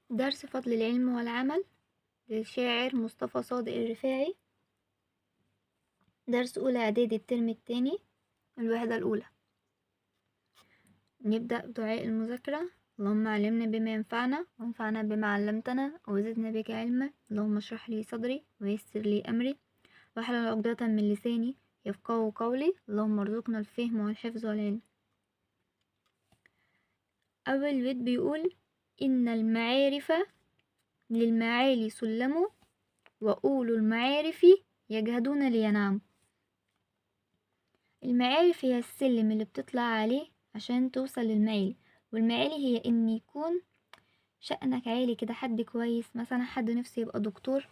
درس فضل العلم والعمل للشاعر مصطفى صادق الرفاعي. درس أولى إعدادي الترم التاني الوحدة الأولى. نبدأ بدعاء المذاكرة. اللهم علمنا بما ينفعنا وانفعنا بما علمتنا وزدنا بك علما. اللهم اشرح لي صدري ويسر لي أمري واحلل عقدة من لساني يفقهوا قولي. اللهم ارزقنا الفهم والحفظ والعلم. أول بيت بيقول: إن المعارف للمعالي سلم وأولو المعارف يجهدون ليناموا. المعارف هي السلم اللي بتطلع عليه عشان توصل للمعالي، والمعالي هي ان يكون شأنك عالي كده، حد كويس مثلا، حد نفسه يبقى دكتور،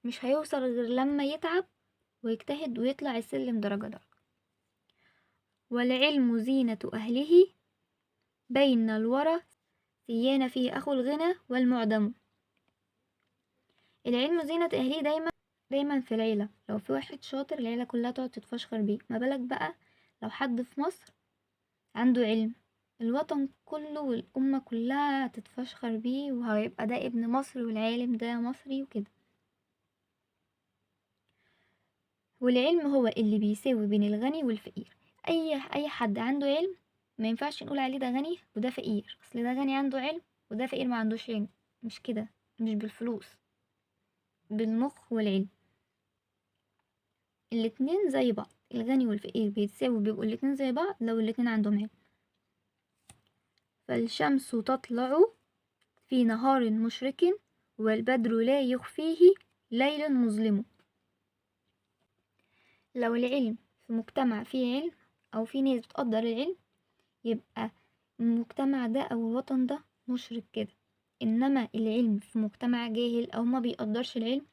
مش هيوصل غير لما يتعب ويجتهد ويطلع السلم درجة درجة. والعلم زينة أهله بين الورى سيان فيه أخو الغنى والمعدم. العلم زينة أهله دايما في العيلة. لو في واحد شاطر العيلة كلها تقعد تتفشخر بيه، ما بالك بقى لو حد في مصر عنده علم، الوطن كله والأمة كلها هتتفشخر بيه، وهيبقى ده ابن مصر والعالم ده مصري وكده. والعلم هو اللي بيساوي بين الغني والفقير. أي حد عنده علم ما ينفعش نقول عليه ده غني وده فقير، أصل ده غني عنده علم وده فقير ما عندوش علم. مش كده، مش بالفلوس، بالمخ والعلم. الاتنين زي بعض، الغني والفقير بيتساوي، بيبقوا الاتنين زي بعض لو الاتنين عندهم علم. فالشمس تطلع في نهار مشرق والبدر لا يخفيه ليل مظلم. لو العلم في مجتمع فيه علم أو في ناس بتقدر العلم، يبقى المجتمع ده أو الوطن ده مشرق كده. إنما العلم في مجتمع جاهل أو ما بيقدرش العلم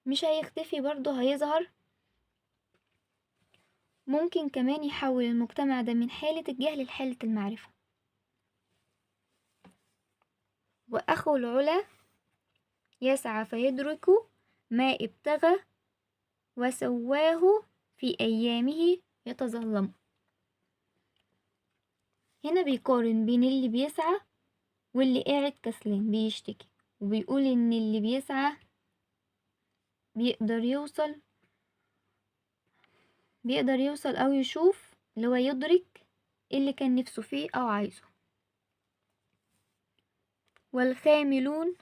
مش هيختفي، برضه هيظهر. ممكن كمان يحول المجتمع ده من حالة الجهل لحالة المعرفة. وأخو العلا يسعى فيدرك ما ابتغى وسواه في أيامه يتظلم. هنا بيقارن بين اللي بيسعى واللي قاعد كسلان بيشتكي، وبيقول إن اللي بيسعى بيقدر يوصل أو يشوف، اللي هو يدرك اللي كان نفسه فيه أو عايزه. والخاملون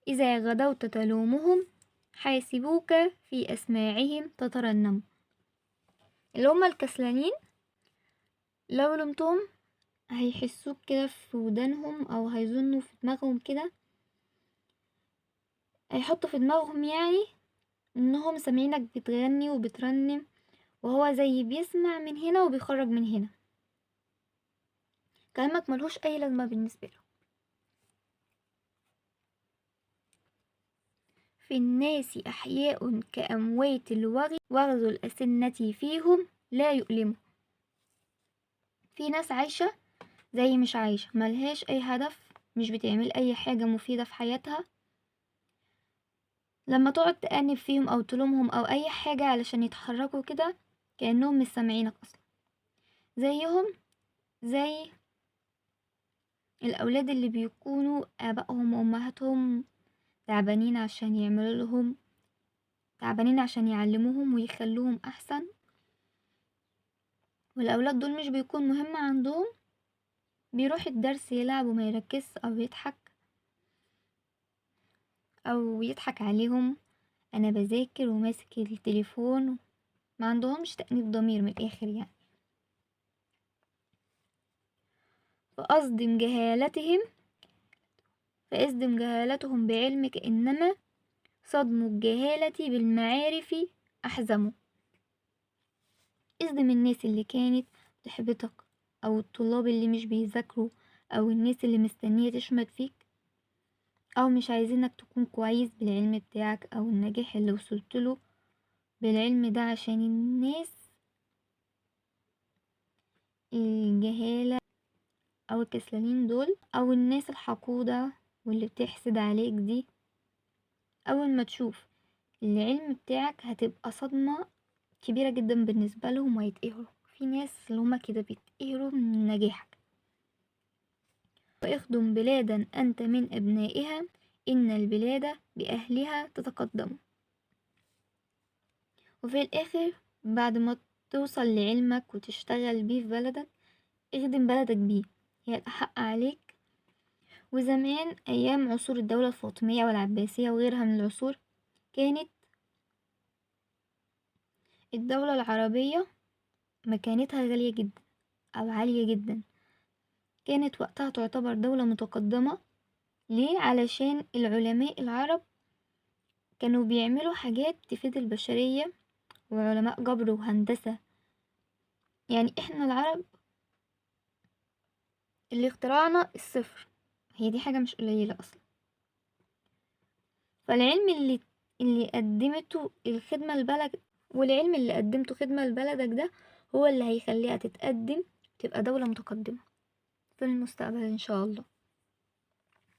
إذا غدوت تلومهم حاسبوك في أسماعهم تترنم. اللي هما الكسلانين لو لمتهم هيحسوك كده في ودانهم، أو هيظنوا في دماغهم كده، هيحطوا في دماغهم يعني انهم سامعينك بتغني وبترنم، وهو زي بيسمع من هنا وبيخرج من هنا، كلامك ملهوش اي لازمة بالنسبة له. في الناس احياء كأموات الوغي وغز الأسنة فيهم لا يؤلمه. في ناس عايشة زي مش عايشة، ملهاش اي هدف، مش بتعمل اي حاجة مفيدة في حياتها. لما تقعد تأنب فيهم او تلومهم او اي حاجة علشان يتحركوا كده، كأنهم مش سامعينك اصلا. زي الأولاد اللي بيكونوا آبائهم وأمهاتهم تعبانين عشان يعلموهم ويخلوهم أحسن، والأولاد دول مش بيكون مهم عندهم، بيروح الدرس يلعب وما يركز أو يضحك عليهم، أنا بذاكر وماسك التليفون. ما عندهمش تأنيب ضمير من الآخر يعني. فأصدم جهالتهم بعلمك، إنما صدم الجهالة بالمعارف أحزم. اصدم الناس اللي كانت تحبطك، أو الطلاب اللي مش بيذاكروا، أو الناس اللي مستنية تشمت فيك، أو مش عايزينك تكون كويس بالعلم بتاعك أو النجاح اللي وصلتله بالعلم ده، عشان الناس الجهالة أو الكسلانين دول، أو الناس الحقودة واللي بتحسد عليك دي، أول ما تشوف العلم بتاعك هتبقى صدمة كبيرة جدا بالنسبة لهم وهيتقهروا. في ناس اللي هما كده بيتقهروا من نجاحك. واخدم بلادا أنت من أبنائها، إن البلاد بأهلها تتقدم. وفي الآخر بعد ما توصل لعلمك وتشتغل بيه في بلدك، اخدم بلدك بيه، هي الأحق عليك. وزمان أيام عصور الدولة الفاطمية والعباسية وغيرها من العصور، كانت الدولة العربية مكانتها غالية جدا أو عالية جدا، كانت وقتها تعتبر دولة متقدمة. ليه؟ علشان العلماء العرب كانوا بيعملوا حاجات تفيد البشرية، وعلماء جبر وهندسة. يعني احنا العرب اللي اخترعنا الصفر، هي دي حاجة مش قليلة أصلا. فالعلم اللي قدمته الخدمة لبلد، والعلم اللي قدمته خدمة لبلدك ده هو اللي هيخليها تتقدم، تبقى دولة متقدمة في المستقبل إن شاء الله.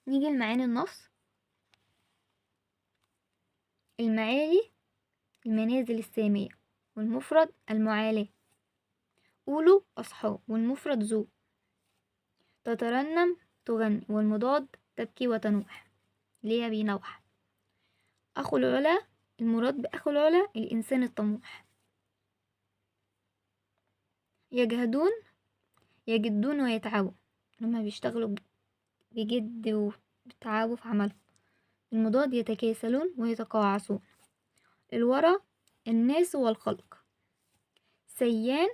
نيجي لمعاني النص. المعالي المنازل السامية، والمفرد المعالي. قولوا أصحاب، والمفرد ذو. تترنم تغني، والمضاد تبكي وتنوح، ليه بينوح. أخو العلا، المراد بأخو العلا الإنسان الطموح. يجهدون، يجدون ويتعبوا، هما بيشتغلوا بجد وبيتعبوا في عملهم. المضاد يتكاسلون ويتقاعسون. الورى الناس والخلق. سيان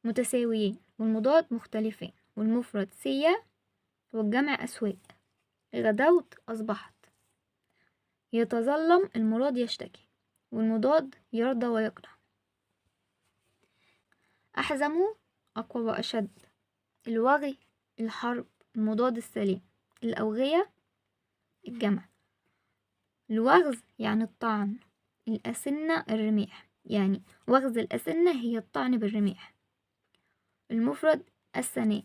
متساويين، والمضاد مختلفين، والمفرد سيا والجمع أسواق. غدوت أصبحت. يتظلم، المراد يشتكي، والمضاد يرضى ويكره. أحزموا أقوى وأشد. الوغي الحرب، المضاد السليم. الأوغية الجمع. الوغز يعني الطعن. الأسنة الرميح، يعني وغز الأسنة هي الطعن بالرميح. المفرد السنين.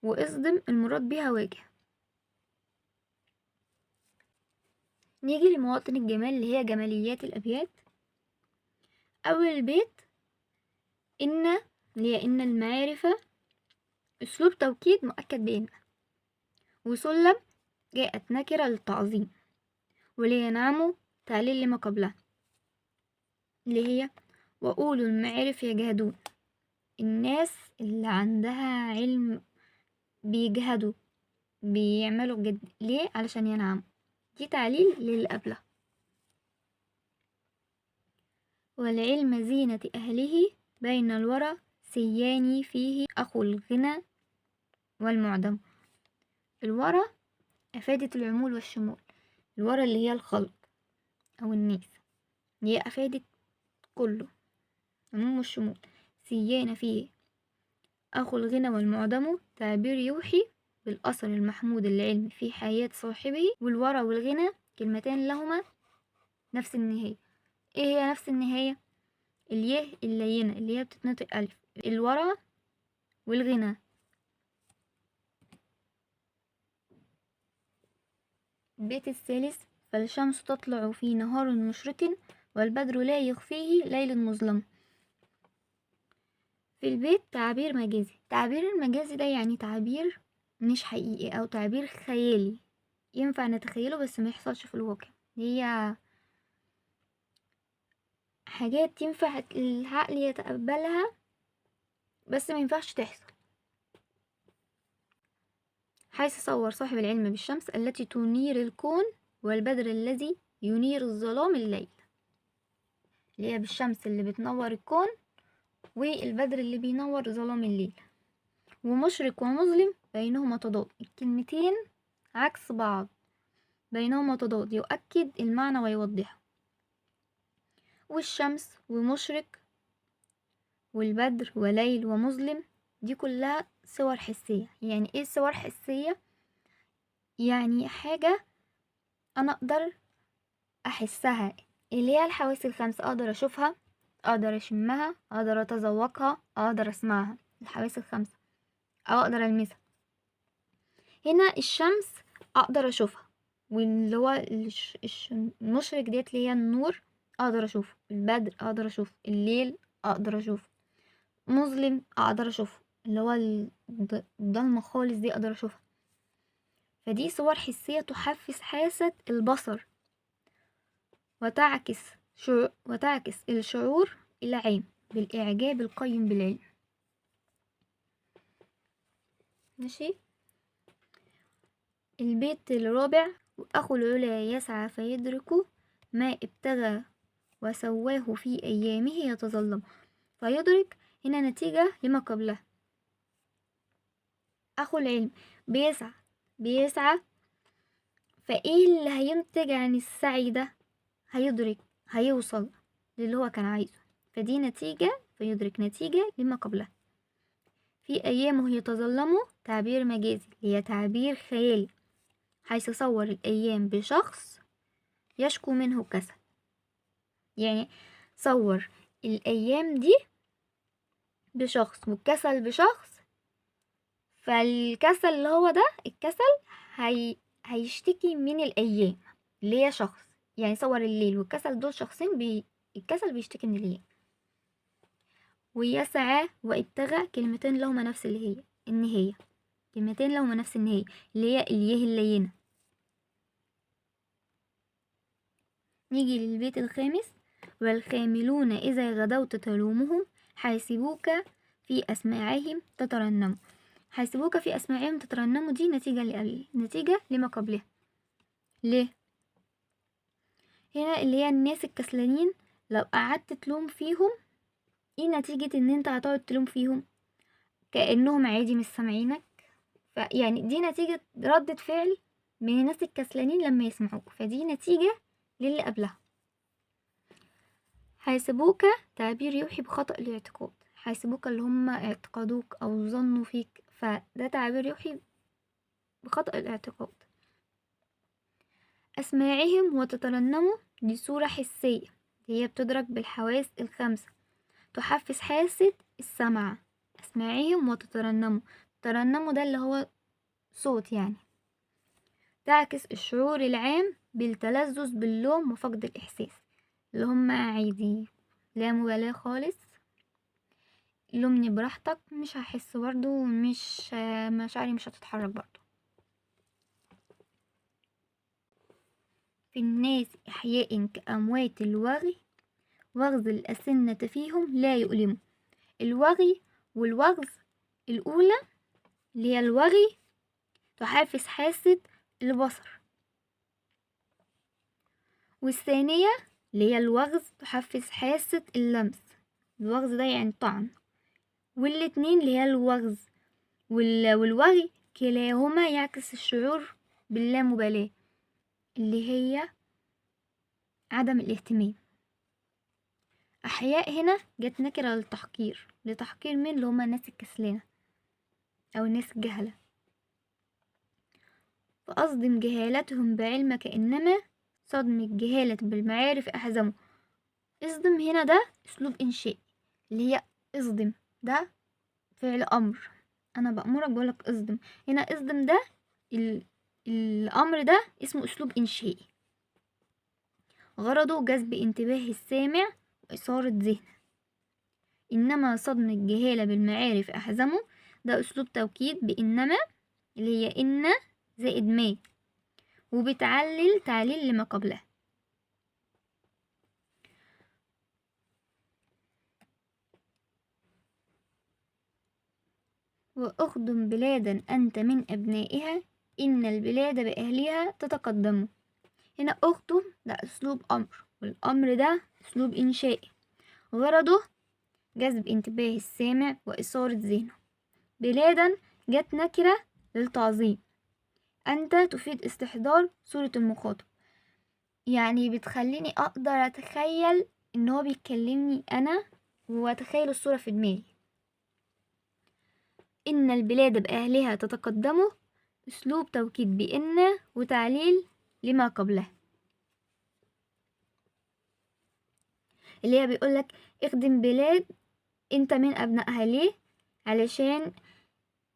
وإصدم المراد بها واجه. نيجي لمواطن الجمال اللي هي جماليات الأبيات. أول بيت إن، اللي هي إن المعارف أسلوب توكيد مؤكد بإن. وسلم جاءت نكرة للتعظيم. ولينعموا تعليل لما قبلها، اللي هي وأولو المعارف يجهدون. الناس اللي عندها علم بيجهدوا، بيعملوا بجد. ليه؟ علشان ينعموا. دي تعليل للي قبلها. والعلم زينة أهله، بين الورى سياني فيه أخو الغنى والمعدم. الورى أفادت العمول والشمول. الورى اللي هي الخلق أو الناس، هي أفادت كله، عموم والشمول. سيان فيه أخو الغنى والمعدم، تعبير يوحي بالأثر المحمود العلمي في حياة صاحبه. والورى والغنى كلمتان لهما نفس النهاية. ايه هي نفس النهاية؟ الياء اللينة اللي هي بتتنطق ألف. الورى والغنى. البيت الثالث. فالشمس تطلع في نهار مشرق، والبدر لا يخفيه ليل مظلم. في البيت تعبير مجازي. تعبير المجازي ده يعني تعبير مش حقيقي أو تعبير خيالي، ينفع نتخيله بس ما يحصلش في الواقع. هي حاجات ينفع العقل يتقبلها بس ما ينفعش تحصل. حيث صور صاحب العلم بالشمس التي تنير الكون، والبدر الذي ينير الظلام الليل. اللي هي بالشمس اللي بتنور الكون، والبدر اللي بينور ظلام الليل. ومشرق ومظلم بينهما تضاد، الكلمتين عكس بعض، بينهما تضاد يؤكد المعنى ويوضحه. والشمس ومشرق والبدر وليل ومظلم، دي كلها صور حسية. يعني ايه صور حسية؟ يعني حاجة انا اقدر احسها، اللي هي الحواس الخمس، اقدر اشوفها، اقدر اشمها، اقدر اتذوقها، اقدر اسمعها. الحواس الخمسة، او اقدر المسها. هنا الشمس اقدر اشوفها، واللي هو المشرق ديت اللي هي النور اقدر اشوفه. البدر اقدر اشوفه، الليل اقدر اشوفه، مظلم اقدر اشوفه، اللي هو الضلمة خالص دي اقدر اشوفها. فدي صور حسية تحفز حاسة البصر وتعكس الشعور العام بالإعجاب القيم بالعلم. ماشي. البيت الرابع: وأخو العلا يسعى فيدرك ما ابتغى وسواه في أيامه يتظلم. فيدرك هنا نتيجة لما قبله. أخو العلم بيسعى فإيه اللي هينتج عن السعي ده؟ هيدرك، هيوصل للي هو كان عايزه. فدي نتيجة، فيدرك نتيجة لما قبله. في أيامه يتظلم تعبير مجازي، هي تعبير خيالي، حيث صور الأيام بشخص يشكو منه كسل. يعني صور الأيام دي بشخص والكسل بشخص، فالكسل اللي هو ده الكسل هيشتكي من الأيام اللي هي شخص. يعني صور الليل والكسل دول شخصين، الكسل بيشتكي من الأيام. ويسعى وابتغى كلمتين لهما نفس النهاية، كلمتين لهما نفس النهاية اللي هي اليه اللينة. نيجي للبيت الخامس: والخاملون إذا غدوت تلومهم حاسبوك في أسماعهم تترنم. حاسبوك في أسماعهم تترنم دي نتيجة لما قبلها. ليه؟ هنا اللي هي الناس الكسلانين لو قعدت تلوم فيهم، ايه نتيجة ان انت هتقعد تلوم فيهم؟ كأنهم عادي مش سامعينك. يعني دي نتيجة ردة فعل من الناس الكسلانين لما يسمعوك، فدي نتيجة للي قبلها. حاسبوك تعبير يوحي بخطأ الاعتقاد. حاسبوك اللي هم اعتقدوك او ظنوا فيك، فده تعبير يوحي بخطأ الاعتقاد. أسماعهم وتترنموا دي صورة حسية، هي بتدرك بالحواس الخمسة، تحفز حاسة السمع. أسماعهم وتترنموا، ترنموا ده اللي هو صوت يعني. تعكس الشعور العام بالتلذذ باللوم وفقد الإحساس، اللي هم عادي لا مبالاة خالص، لومني براحتك مش هحس برضو، مش مشاعري مش هتتحرك برضو. في الناس إحياء كأموات الوغي وغز الأسنة فيهم لا يؤلم. الوغي والوغز الأولى اللي هي الوغي تحفز حاسة البصر، والثانية اللي هي الوغز تحفز حاسة اللمس. الوغز ده يعني طعن. والاتنين اللي هي الوغز والوغي كلاهما يعكس الشعور باللامبالاة اللي هي عدم الاهتمام. أحياء هنا جت نكرة للتحقير، لتحقير مين؟ اللي هما الناس الكسلانة أو الناس الجهلة. فأصدم جهالتهم بعلمك إنما صدم الجهالة بالمعارف أحزمه. اصدم هنا ده أسلوب إنشائي، اللي هي اصدم ده فعل أمر، أنا بأمرك بقولك اصدم. هنا اصدم ده الأمر ده اسمه أسلوب إنشائي، غرضه جذب انتباه السامع وإثارة ذهنه. إنما صدم الجهالة بالمعارف أحزمه ده أسلوب توكيد بإنما اللي هي إن زائد ما، وبتعلل تعليل لما قبلها. وأخدم بلادا أنت من أبنائها إن البلاد بأهلها تتقدم. هنا أخدم ده أسلوب أمر، والأمر ده أسلوب إنشائي، غرضه جذب انتباه السامع وإثارة ذهنه. بلادا جت نكرة للتعظيم، أنت تفيد استحضار صورة المخاطب، يعني بتخليني أقدر أتخيل إن هو بيكلمني أنا وأتخيل الصورة في دماغي. إن البلاد بأهلها تتقدم أسلوب توكيد بإن وتعليل لما قبله، اللي هي بيقولك اخدم بلاد انت من أبنائها. ليه؟ علشان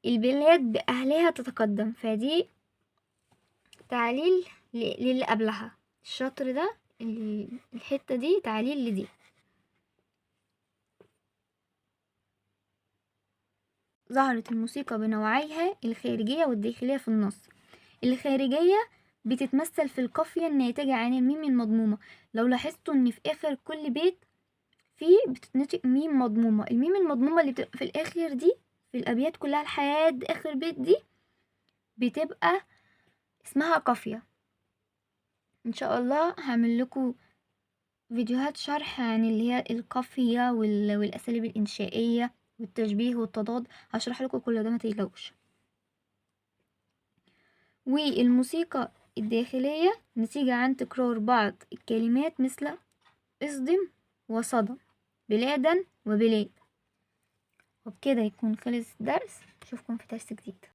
البلاد بأهلها تتقدم، فدي تعليل للي قبلها. الشطر ده الحتة دي تعليل لدي. ظهرت الموسيقى بنوعيها الخارجية والداخلية في النص. الخارجية بتتمثل في القافية الناتجة عن الميم المضمومة. لو لاحظتوا ان في اخر كل بيت فيه بتتنطق ميم مضمومة، الميم المضمومة اللي بتبقى في الاخر دي في الابيات كلها لحد اخر بيت دي بتبقى اسمها قافية. ان شاء الله هعمل لكم فيديوهات شرح عن اللي هي القافية والاساليب الانشائية والتشبيه والتضاد، هشرح لكم كل ده متقلقوش. والموسيقى الداخلية نتيجة عن تكرار بعض الكلمات مثل اصدم وصدم، بلادا وبلاد. وبكده يكون خلص الدرس، اشوفكم في درس جديد.